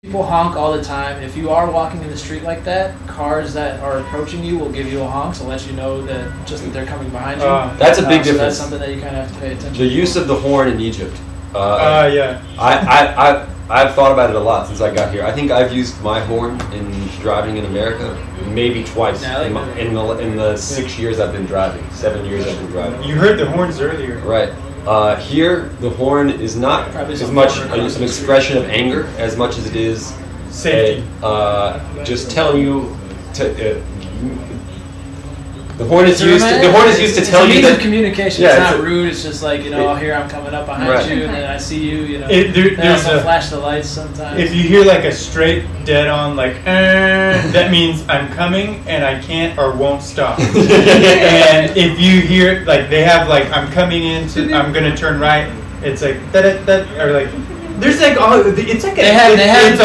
People honk all the time. If you are walking in the street like that, cars that are approaching you will give you a honk to let you know that they're coming behind you. That's something that you kind of have to pay attention to. The use of the horn in Egypt. Yeah. I've thought about it a lot since I got here. I think I've used my horn in driving in America maybe twice in the 6 years I've been driving. 7 years I've been driving. You heard the horns earlier. Right. Here, the horn is not as much an expression of anger as much as it is safety. Just telling you to. The horn is used. The horn is used to tell you that communication. Yeah, it's not rude. It's just like, here I'm coming up behind you, and then I see you. There's a flash the lights sometimes. If you hear like a straight dead on that means I'm coming and I can't or won't stop. And if you hear like they have like I'm coming in, I'm gonna turn right. It's like that or like. There's like it's like they have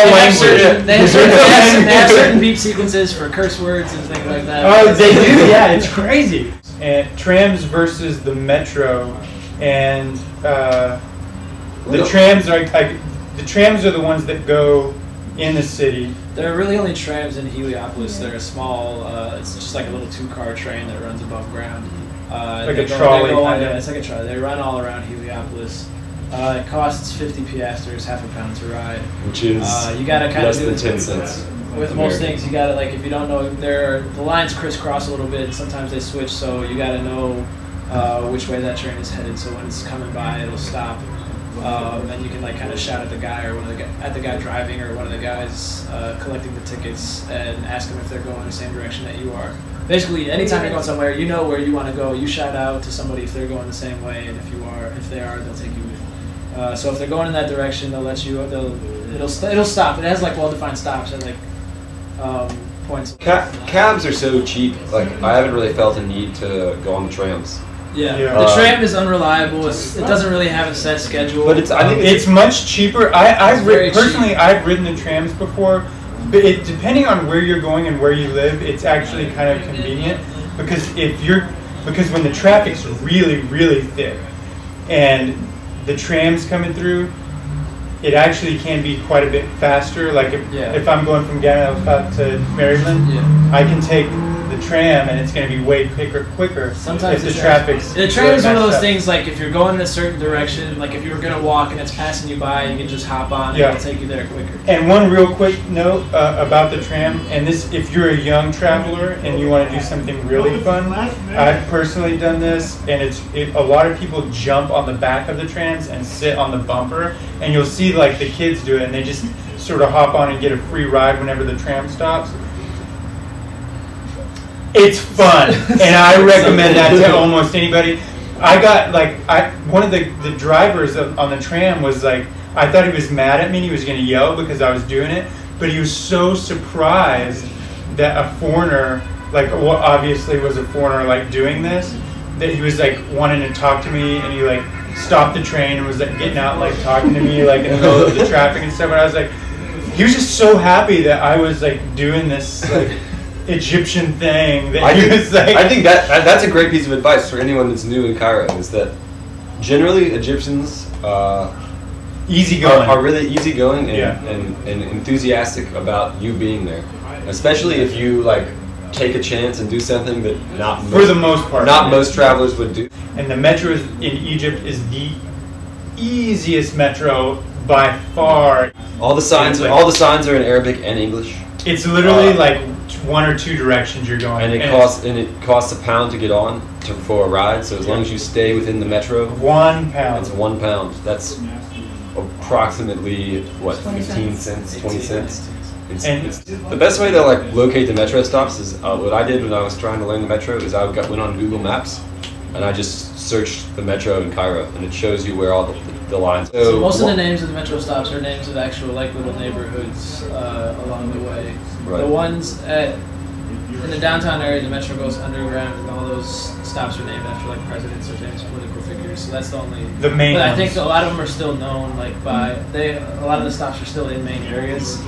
certain beep sequences for curse words and things like that. Oh, they do, yeah, it's crazy. And trams versus the metro, and the trams are like the trams are the ones that go in the city. There are really only trams in Heliopolis. They're a small. It's just like a little 2-car train that runs above ground. Like a trolley. It's like a trolley. They run all around Heliopolis. It costs 50 piastres, half a pound to ride. Which is you gotta kind less of than 10 cents. With most things, you gotta, like, if you don't know, the lines crisscross a little bit. Sometimes they switch, so you gotta know which way that train is headed. So when it's coming by, it'll stop, and you can like kind of shout at the guy or at the guy driving or one of the guys collecting the tickets and ask them if they're going the same direction that you are. Basically, anytime you're going somewhere, you know where you want to go. You shout out to somebody if they're going the same way, and if they are, they'll take you with. So if they're going in that direction, they'll let you. It'll stop. It has like well-defined stops at like points. Cabs are so cheap. Like I haven't really felt a need to go on the trams. Yeah. The tram is unreliable. It doesn't really have a set schedule. But I think it's much cheaper. I've ridden the trams before, but depending on where you're going and where you live, it's actually kind of convenient because when the traffic's really really thick and the trams coming through, it actually can be quite a bit faster. Like if I'm going from Ghana to Maryland, I can take the tram and it's going to be way quicker. Sometimes if the traffic's the tram is one of those things. Like if you're going in a certain direction, like if you were going to walk and it's passing you by, you can just hop on and it'll take you there quicker. And one real quick note about the tram, and this, if you're a young traveler and you want to do something really fun, I've personally done this, and a lot of people jump on the back of the trams and sit on the bumper, and you'll see like the kids do it, and they just sort of hop on and get a free ride whenever the tram stops. It's fun, and I recommend that to almost anybody. I got one of the drivers on the tram was like, I thought he was mad at me and he was going to yell because I was doing it, but he was so surprised that a foreigner, like what obviously was a foreigner like doing this, that he was like wanting to talk to me, and he like stopped the train and was like getting out like talking to me like in the middle of the traffic and stuff, and I was like, he was just so happy that I was like doing this like Egyptian thing that I think that's a great piece of advice for anyone that's new in Cairo, is that generally Egyptians easygoing are really easygoing and enthusiastic about you being there, especially if you like take a chance and do something that most travelers would do. And the metro in Egypt is the easiest metro by far. All the signs are in Arabic and English. It's literally like one or two directions you're going, and it costs £1 to get on for a ride. So as long as you stay within the metro, £1. It's £1. That's approximately what, 15 cents, 20 cents. It's the best way to like locate the metro stops is what I did when I was trying to learn the metro is went on Google Maps and I just searched the metro in Cairo, and it shows you where all the lines. So most of the names of the metro stops are names of actual like little neighborhoods along the way. Right. The ones in the downtown area, the metro goes underground, and all those stops are named after like presidents or famous political figures. So that's the main. But I think a lot of them are still known like by a lot of the stops are still in main areas.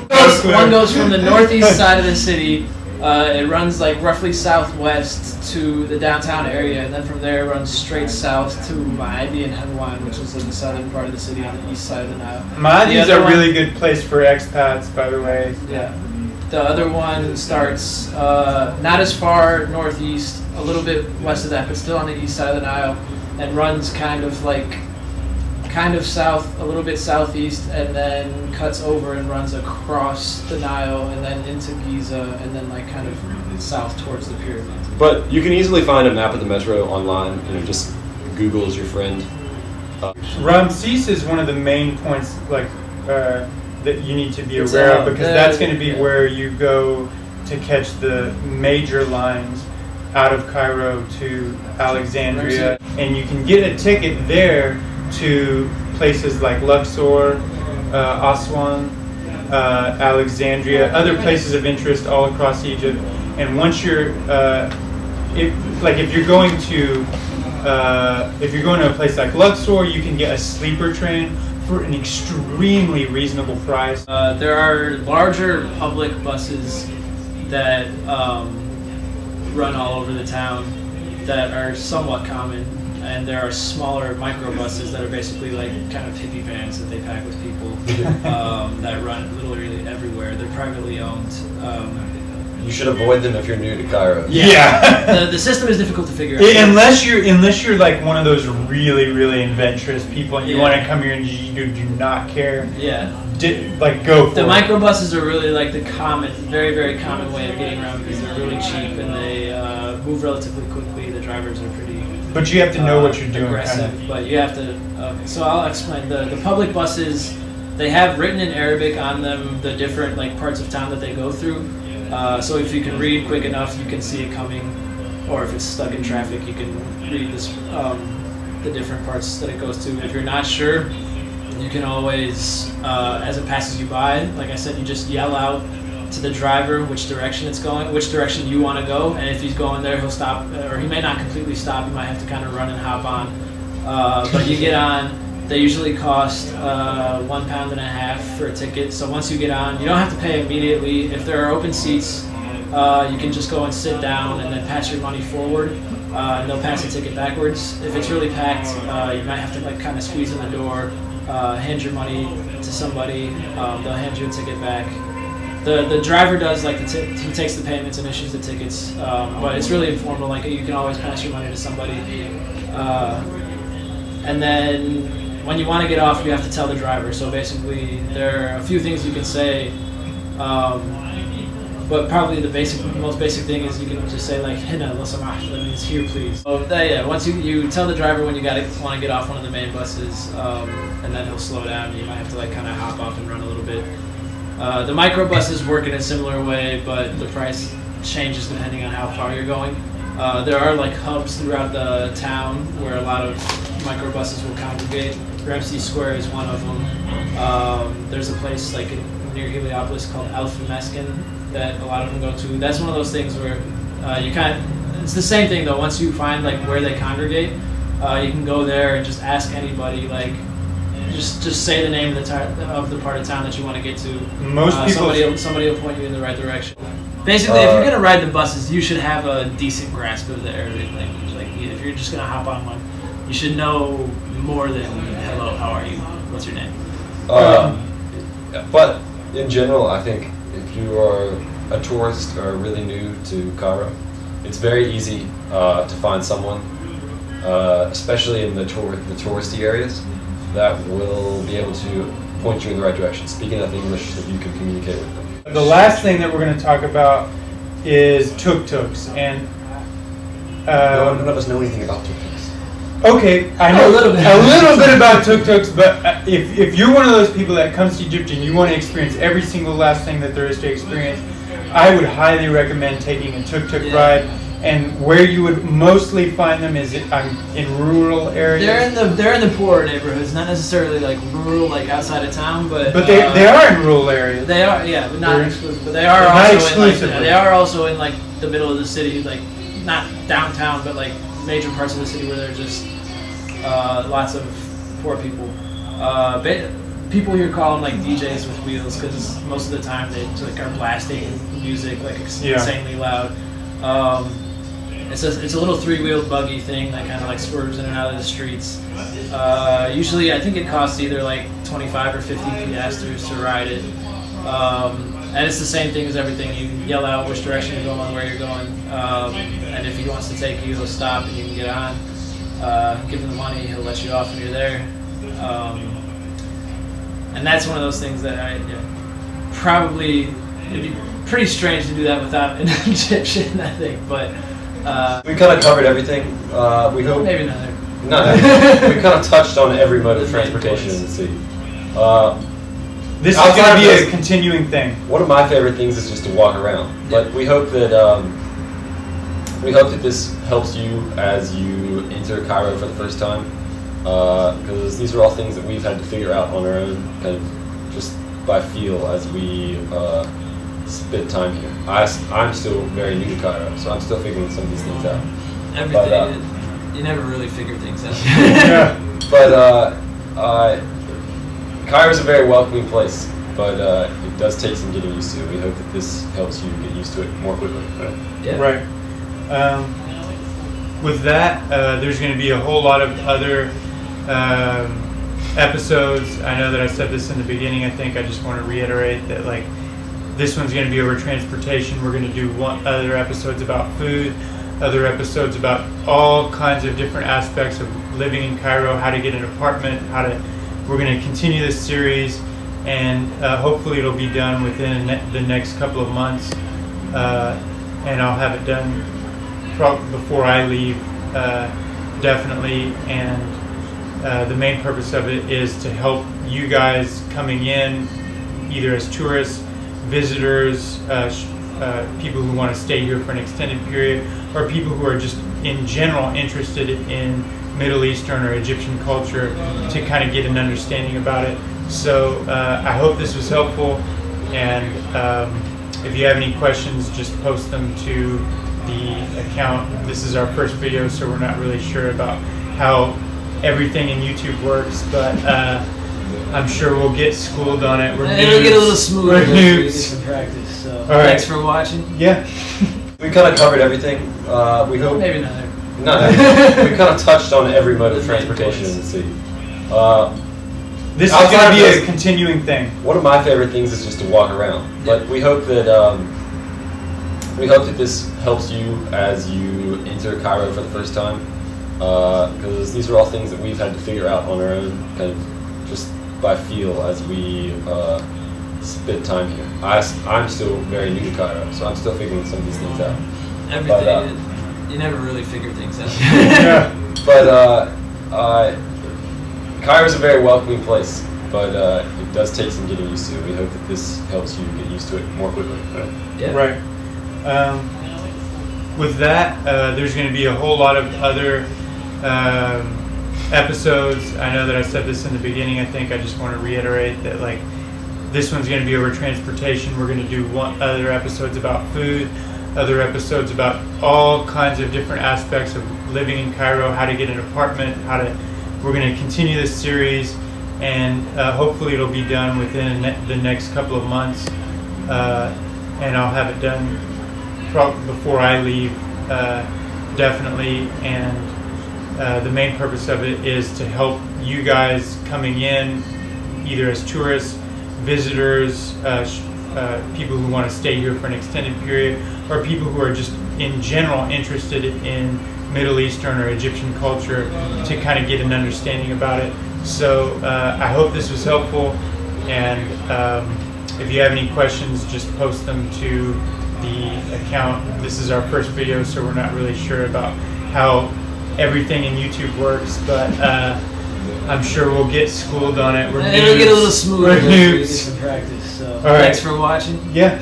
One goes from the northeast side of the city It runs like roughly southwest to the downtown area, and then from there it runs straight south to Maadi and Helwan, which is in the southern part of the city on the east side of the Nile. Maadi is a really good place for expats, by the way. Yeah. The other one starts not as far northeast, a little bit west of that, but still on the east side of the Nile, and runs kind of south, a little bit southeast, and then cuts over and runs across the Nile, and then into Giza, and then like kind of south towards the pyramids. But you can easily find a map of the metro online. You know, just Google is your friend. Ramses is one of the main points, like that you need to be aware of, because that's going to be where you go to catch the major lines out of Cairo to Alexandria, and you can get a ticket there to places like Luxor, Aswan, Alexandria, other places of interest all across Egypt. And once you're, if you're going to a place like Luxor, you can get a sleeper train for an extremely reasonable price. There are larger public buses that run all over the town that are somewhat common, and there are smaller microbuses that are basically like kind of hippie vans that they pack with people that run literally everywhere. They're privately owned. You should avoid them if you're new to Cairo. Yeah. The system is difficult to figure out. Unless you're like one of those really adventurous people and you want to come here and you do not care. Yeah. Go for the it. microbuses are really like the very common way of getting around, because they're really cheap and they move relatively quickly. The drivers are pretty. But you have to know what you're doing. Aggressive, kind of. But you have to. So I'll explain. The public buses, they have written in Arabic on them the different like parts of town that they go through. So if you can read quick enough, you can see it coming, or if it's stuck in traffic, you can read this, the different parts that it goes to. If you're not sure, you can always, as it passes you by, like I said, you just yell out to the driver which direction it's going, which direction you want to go, and if he's going there, he'll stop, or he may not completely stop. You might have to kind of run and hop on, but you get on. They usually cost £1.50 for a ticket. So once you get on, you don't have to pay immediately. If there are open seats, you can just go and sit down and then pass your money forward, and they'll pass the ticket backwards. If it's really packed, you might have to like kind of squeeze in the door, hand your money to somebody. They'll hand you a ticket back. The driver does like he takes the payments and issues the tickets, but it's really informal. Like you can always pass your money to somebody, and then. When you want to get off, you have to tell the driver. So basically, there are a few things you can say, but probably the most basic thing is you can just say like "Hina lo samah," that means "here, please." So yeah, once you tell the driver when you want to get off one of the main buses, and then he'll slow down. You might have to like kind of hop off and run a little bit. The microbuses work in a similar way, but the price changes depending on how far you're going. There are like hubs throughout the town where a lot of microbuses will congregate. Ramses Square is one of them. There's a place like near Heliopolis called Al-Famaskin that a lot of them go to. That's one of those things where it's the same thing though. Once you find like where they congregate, you can go there and just ask anybody, like just say the name of the part of town that you want to get to. Most people, somebody will point you in the right direction. Basically, if you're gonna ride the buses, you should have a decent grasp of the Arabic language. Like if you're just gonna hop on one, you should know more than "Hello, how are you? What's your name?" But in general, I think if you are a tourist or really new to Cairo, it's very easy to find someone, especially in the touristy areas, that will be able to point you in the right direction, speaking enough English that you can communicate with them. The last thing that we're going to talk about is tuk-tuks, and none of us know anything about tuk-tuks. Okay, I know a little bit about tuk-tuks, but if you're one of those people that comes to Egypt and you want to experience every single last thing that there is to experience, I would highly recommend taking a tuk-tuk ride. And where you would mostly find them is in rural areas. They're in the poorer neighborhoods, not necessarily like rural, like outside of town, but they are in rural areas. They are, yeah, but not exclusive. But they are also in like the middle of the city, like not downtown, but like major parts of the city where there's just lots of poor people. people here call them like DJs with wheels because most of the time they like are blasting music like insanely loud. It's a little three-wheeled buggy thing that kind of like swerves in and out of the streets. Usually, I think it costs either like 25 or 50 piastres to ride it. And it's the same thing as everything. You can yell out which direction you're going, where you're going, and if he wants to take you, he'll stop and you can get on. Give him the money, he'll let you off when you're there. And that's one of those things that probably it'd be pretty strange to do that without an Egyptian, I think. But we kind of covered everything. We hope maybe not. No, we kind of touched on every mode of transportation in the city. This is going to be a continuing thing. One of my favorite things is just to walk around. But we hope that this helps you as you enter Cairo for the first time, because these are all things that we've had to figure out on our own, kind of just by feel as we spend time here. I'm still very new to Cairo, so I'm still figuring some of these things out. Everything. You never really figure things out. Yeah. But Cairo's a very welcoming place, but it does take some getting used to. We hope that this helps you get used to it more quickly. Right? Yeah. Right. With that, there's going to be a whole lot of other episodes. I know that I said this in the beginning. I think I just want to reiterate that, like, this one's going to be over transportation. We're going to do other episodes about food, other episodes about all kinds of different aspects of living in Cairo, how to get an apartment, we're going to continue this series, and hopefully it'll be done within the next couple of months, and I'll have it done before I leave, definitely. And the main purpose of it is to help you guys coming in, either as tourists, visitors, people who want to stay here for an extended period, or people who are just in general interested in Middle Eastern or Egyptian culture, to kind of get an understanding about it. So I hope this was helpful, and if you have any questions, just post them to the account. This is our first video, so we're not really sure about how everything in YouTube works, but I'm sure we'll get schooled on it. It'll get a little smoother we're as we noobs. get some practice. So Thanks for watching. Yeah. We kind of covered everything. We hope. Maybe not. No, we kind of touched on every mode of transportation in the city. This is going to be a continuing thing. One of my favorite things is just to walk around. But we hope that this helps you as you enter Cairo for the first time, because these are all things that we've had to figure out on our own, kind of just by feel as we spend time here. I'm still very new to Cairo, so I'm still figuring some of these things out. Everything. You never really figure things out. Yeah. But Cairo's a very welcoming place, but it does take some getting used to. We hope that this helps you get used to it more quickly. Right? Yeah. Right. With that, there's going to be a whole lot of other episodes. I know that I said this in the beginning. I think I just want to reiterate that, like, this one's going to be over transportation. We're going to do other episodes about food, other episodes about all kinds of different aspects of living in Cairo, how to get an apartment, we're going to continue this series, and hopefully it'll be done within the next couple of months, and I'll have it done before I leave, definitely. And the main purpose of it is to help you guys coming in, either as tourists, visitors, people who want to stay here for an extended period, or people who are just in general interested in Middle Eastern or Egyptian culture, to kind of get an understanding about it. So I hope this was helpful, and if you have any questions, just post them to the account. This is our first video, so we're not really sure about how everything in YouTube works, but I'm sure we'll get schooled on it. It'll get a little smoother we're as we get noobs. some practice. So All right. Thanks for watching. Yeah.